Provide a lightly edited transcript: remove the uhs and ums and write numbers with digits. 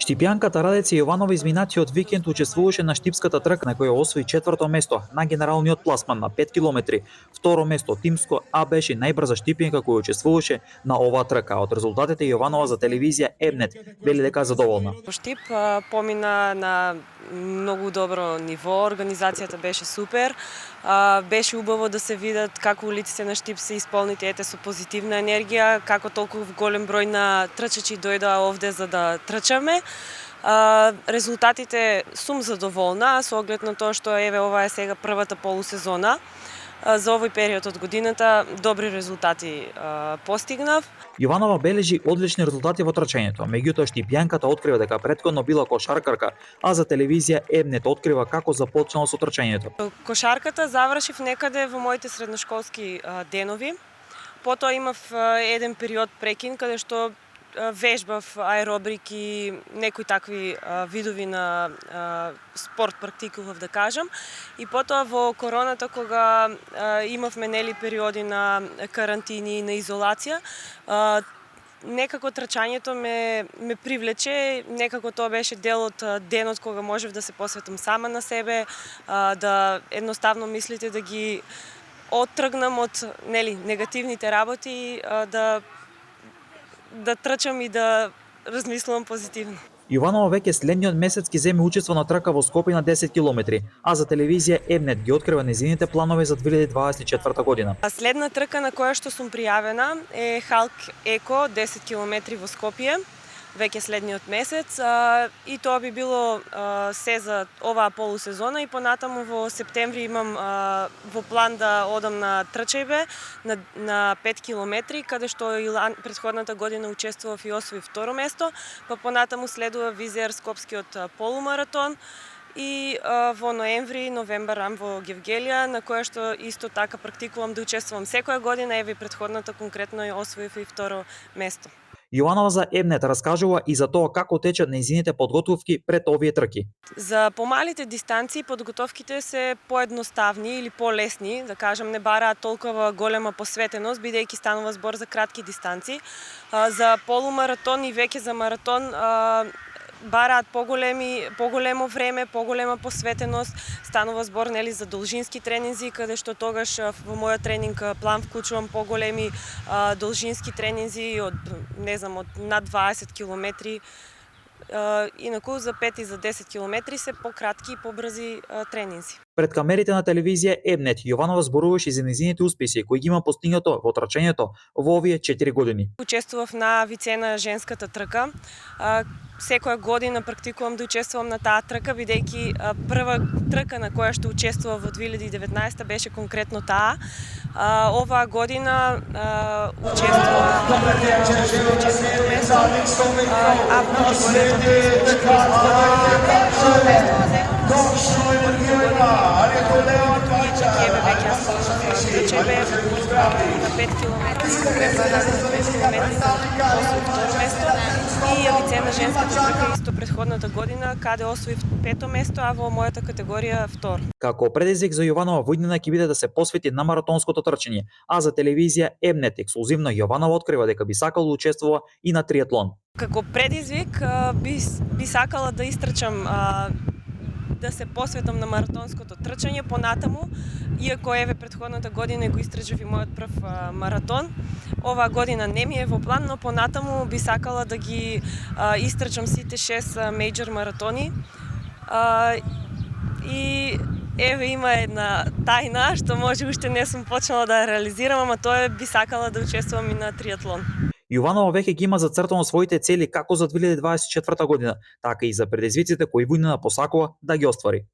Штипјанката Радеца Јованова изминатиот викенд учествуваше на штипската трка на која освои четврто место на генералниот пласман на 5 километри. Второ место тимско, а беше најбрза штипјанка која учествуваше на оваа трка. Од резултатите Јованова за телевизија Ебнет вели дека е задоволна. Штип помина на многу добро ниво, организацијата беше супер. Беше убаво да се видат како улиците на Штип се исполнети ете со позитивна енергија, како толку голем број на трчачи дојдоа овде за да трчаме. Резултатите сум задоволна со оглед на тоа што еве ова е сега првата полусезона. За овој период од годината добри резултати постигнав. Јованова бележи одлични резултати во трчањето, меѓутоа штипјанката открива дека претходно била кошаркарка, а за телевизија Ебнет открива како започнала со трчањето. Кошарката завршив некаде во моите средношколски денови. Потоа имав еден период прекин каде што вежбав аеробрик и некои такви видови на спорт практикував да кажам. И потоа во короната кога имавме нели периоди на карантини и на изолација, некако трчањето ме привлече, некако тоа беше дел од денот кога можев да се посветам сама на себе, да едноставно мислите да ги оттргнам од нели негативните работи, да трчам и да размислувам позитивно. Јованова веќе следниот месец ќе земе учество на трка во Скопје на 10 километри, а за телевизија Ебнет ги открива незините планови за 2024 година. Следна трка на која што сум пријавена е Халк Еко 10 километри во Скопје, веќе следниот месец, и тоа би било се за оваа полусезона и понатаму во септември имам во план да одам на трчајбе на 5 километри, каде што претходната година учествував и освои второ место, па понатаму следува Визер Скопскиот полумаратон и во ноември, новембар во Гевгелија, на која што исто така практикувам да учествувам секоја година, еве претходната конкретно ја освоив и второ место. Јованова за Ебнет раскажува и за тоа како течат нејзините подготовки пред овие трки. За помалите дистанции подготовките се поедноставни или полесни, да кажам, не бараат толкова голема посветеност, бидејќи станува збор за кратки дистанции. За полумаратон и веќе за маратон бараат поголемо време, поголема посветеност, станува збор нели за должински тренинзи, каде што тогаш во мојот тренинг план вклучувам поголеми должински тренинзи од од над 20 километри. Инаку за 5 и за 10 километри се пократки и побрзи тренинзи. Пред камерите на телевизија Ебнет, Јованова зборуваше за нејзините успеси кои ги има постигнато во трчањето во овие 4 години. Учествував на Вицена женската трка. Секоја година практикувам да учествувам на таа трка, бидејќи прва трка на која што учествував во 2019 беше конкретно таа. Оваа година учествував на четврто место, а во на 5 километри, и Авицена женската трка исто претходната година, каде освоив пето место, а во мојата категорија втор. Како предизвик за Јованова во иднина ќе биде да се посвети на маратонското трчање, а за телевизија Ебнет ексклузивно Јованова открива дека би сакала да учествува и на триатлон. Како предизвик би сакала да истрчам да се посветам на маратонското трчање понатаму, иако еве претходната година го истрчав и мојот прв маратон. Оваа година не ми е во план, но понатаму би сакала да ги истрчам сите 6 мејџор маратони. И еве има една тајна што може уште не сум почнала да ја реализирам, ама тоа би сакала да учествувам и на триатлон. Јованова веќе ги има зацртано своите цели како за 2024 година, така и за предизвиците кои во иднина посакува да ги оствари.